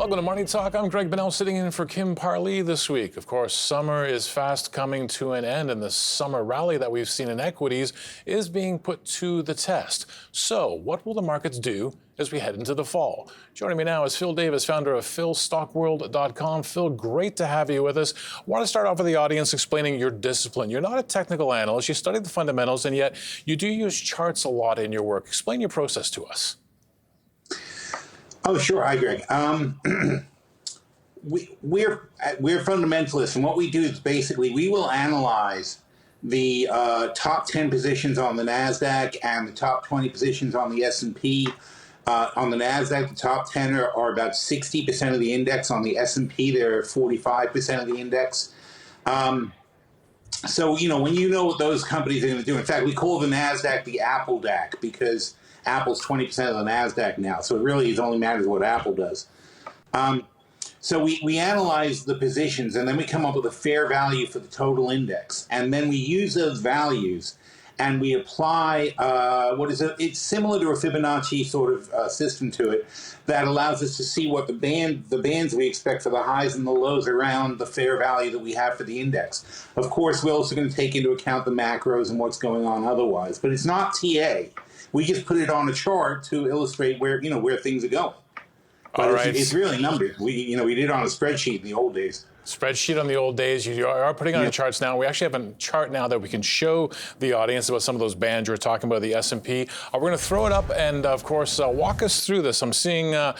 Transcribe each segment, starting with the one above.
Welcome to Money Talk. I'm Greg Bonnell, sitting in for Kim Parlee this week. Of course, summer is fast coming to an end, and the summer rally that we've seen in equities is being put to the test. So, what will the markets do as we head into the fall? Joining me now is Phil Davis, founder of philstockworld.com. Phil, great to have you with us. I want to start off with the audience explaining your discipline. You're not a technical analyst. You study the fundamentals, and yet you do use charts a lot in your work. Explain your process to us. Oh, sure. Hi, Greg. We're fundamentalists, and what we do is basically we will analyze the top 10 positions on the NASDAQ and the top 20 positions on the S&P. On the NASDAQ, the top 10 are about 60% of the index. On the S&P, they're 45% of the index. So, when you know what those companies are going to do, in fact, we call the NASDAQ the Apple DAC because Apple's 20% of the NASDAQ now, so it really only matters what Apple does. So we analyze the positions, and then we come up with a fair value for the total index. And then we use those values, and we apply it's similar to a Fibonacci sort of system to it that allows us to see what the bands we expect for the highs and the lows around the fair value that we have for the index. Of course, we're also going to take into account the macros and what's going on otherwise, but it's not TA. We just put it on a chart to illustrate where things are going. But All right. It's really numbers. We did it on a spreadsheet in the old days. Spreadsheet on the old days. You are putting on the charts now. We actually have a chart now that we can show the audience about some of those bands you were talking about, the S&P. We're going to throw it up and, of course, walk us through this. I'm seeing a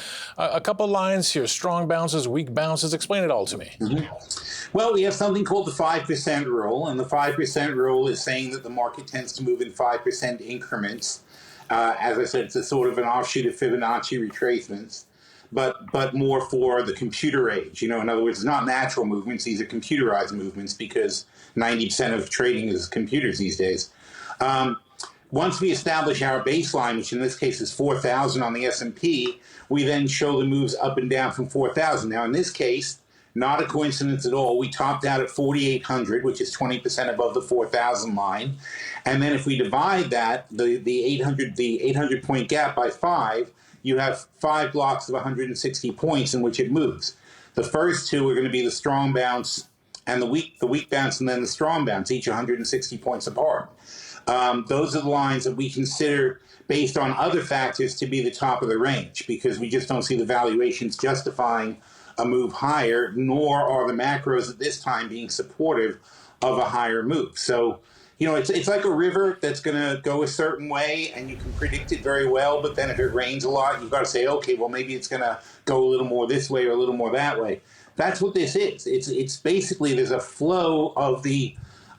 couple lines here, strong bounces, weak bounces. Explain it all to me. Mm-hmm. Well, we have something called the 5% rule, and the 5% rule is saying that the market tends to move in 5% increments. As I said, it's a sort of an offshoot of Fibonacci retracements, but more for the computer age. In other words, it's not natural movements. These are computerized movements because 90% of trading is computers these days. Once we establish our baseline, which in this case is 4,000 on the S&P, we then show the moves up and down from 4,000. Now, in this case, not a coincidence at all. We topped out at 4,800, which is 20% above the 4,000 line. And then if we divide that, the 800 point gap by 5, you have 5 blocks of 160 points in which it moves. The first two are going to be the strong bounce and the weak bounce, and then the strong bounce, each 160 points apart. Those are the lines that we consider, based on other factors, to be the top of the range, because we just don't see the valuations justifying a move higher, nor are the macros at this time being supportive of a higher move. So, it's like a river that's going to go a certain way, and you can predict it very well, but then if it rains a lot, you've got to say, okay, well, maybe it's going to go a little more this way or a little more that way. That's what this is. It's basically, there's a flow of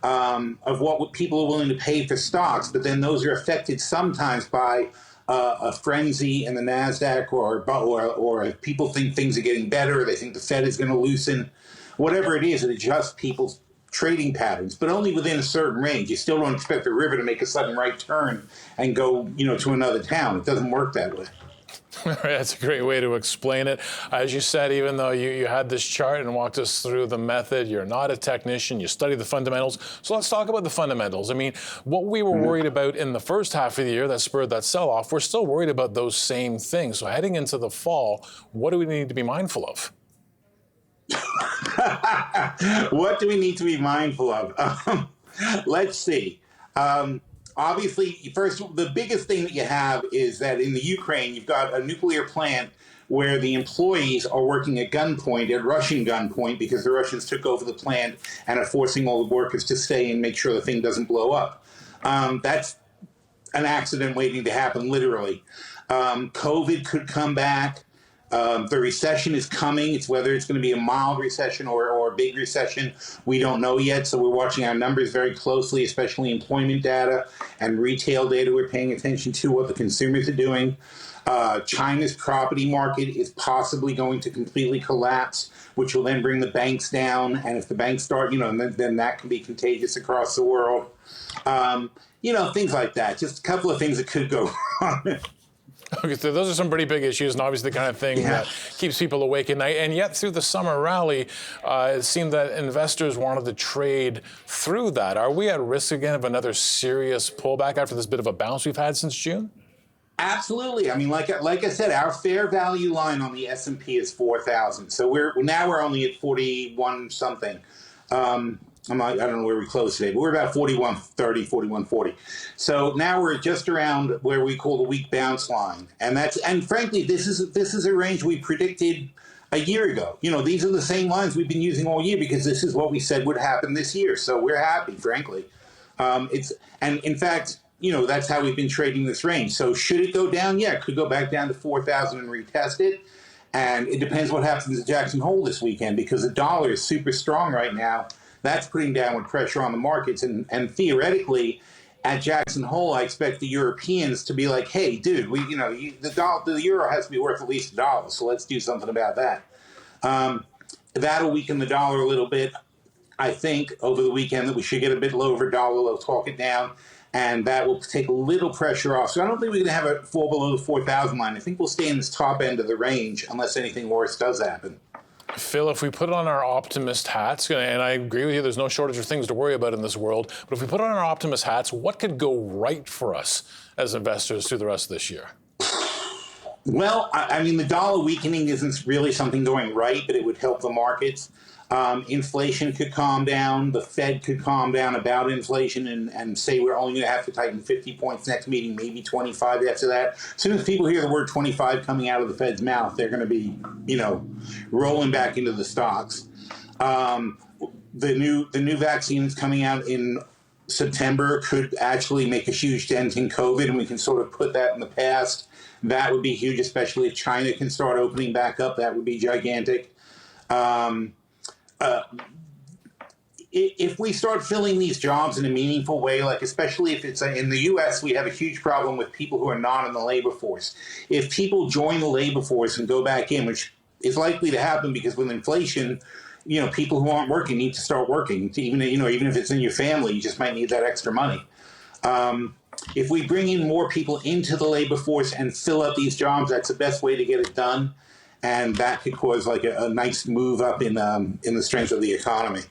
of what people are willing to pay for stocks, but then those are affected sometimes by a frenzy in the NASDAQ, or if people think things are getting better, or they think the Fed is going to loosen. Whatever it is, it adjusts people's trading patterns, but only within a certain range. You still don't expect the river to make a sudden right turn and go, to another town. It doesn't work that way. That's a great way to explain it. As you said, even though you had this chart and walked us through the method, you're not a technician, you study the fundamentals. So let's talk about the fundamentals. I mean, what we were worried about in the first half of the year that spurred that sell-off, we're still worried about those same things. So heading into the fall, what do we need to be mindful of? What do we need to be mindful of? Let's see. Obviously, first, the biggest thing that you have is that in the Ukraine, you've got a nuclear plant where the employees are working at gunpoint, at Russian gunpoint, because the Russians took over the plant and are forcing all the workers to stay and make sure the thing doesn't blow up. That's an accident waiting to happen, literally. COVID could come back. The recession is coming. It's whether it's going to be a mild recession or a big recession, we don't know yet. So we're watching our numbers very closely, especially employment data and retail data. We're paying attention to what the consumers are doing. China's property market is possibly going to completely collapse, which will then bring the banks down. And if the banks start, then that can be contagious across the world. Things like that. Just a couple of things that could go wrong. Okay, so those are some pretty big issues, and obviously the kind of thing that keeps people awake at night. And yet, through the summer rally, it seemed that investors wanted to trade through that. Are we at risk again of another serious pullback after this bit of a bounce we've had since June? Absolutely. I mean, like I said, our fair value line on the S&P is 4,000. So we're only at 41 something. I don't know where we closed today, but we're about 41.30, 41.40. So now we're just around where we call the weak bounce line, and frankly, this is a range we predicted a year ago. You know, these are the same lines we've been using all year because this is what we said would happen this year. So we're happy, frankly. And in fact, you know, that's how we've been trading this range. So should it go down? Yeah, it could go back down to 4,000 and retest it. And it depends what happens at Jackson Hole this weekend because the dollar is super strong right now. That's putting downward pressure on the markets. And theoretically, at Jackson Hole, I expect the Europeans to be like, hey, dude, the euro has to be worth at least $1. So let's do something about that. That'll weaken the dollar a little bit. I think over the weekend that we should get a bit low over dollar. They'll talk it down. And that will take a little pressure off. So I don't think we're going to have it fall below the 4,000 line. I think we'll stay in this top end of the range unless anything worse does happen. Phil, if we put on our optimist hats, and I agree with you, there's no shortage of things to worry about in this world, but if we put on our optimist hats, what could go right for us as investors through the rest of this year? Well, I mean, the dollar weakening isn't really something going right, but it would help the markets. Inflation could calm down. The Fed could calm down about inflation and say we're only going to have to tighten 50 points next meeting, maybe 25 after that. As soon as people hear the word 25 coming out of the Fed's mouth, they're going to be, rolling back into the stocks. The new vaccines coming out in September could actually make a huge dent in COVID, and we can sort of put that in the past. That would be huge, especially if China can start opening back up. That would be gigantic. If we start filling these jobs in a meaningful way, like especially if it's in the U.S., we have a huge problem with people who are not in the labor force. If people join the labor force and go back in, which is likely to happen because with inflation, people who aren't working need to start working. Even if it's in your family, you just might need that extra money. If we bring in more people into the labor force and fill up these jobs, that's the best way to get it done. And that could cause like a nice move up in the strength of the economy.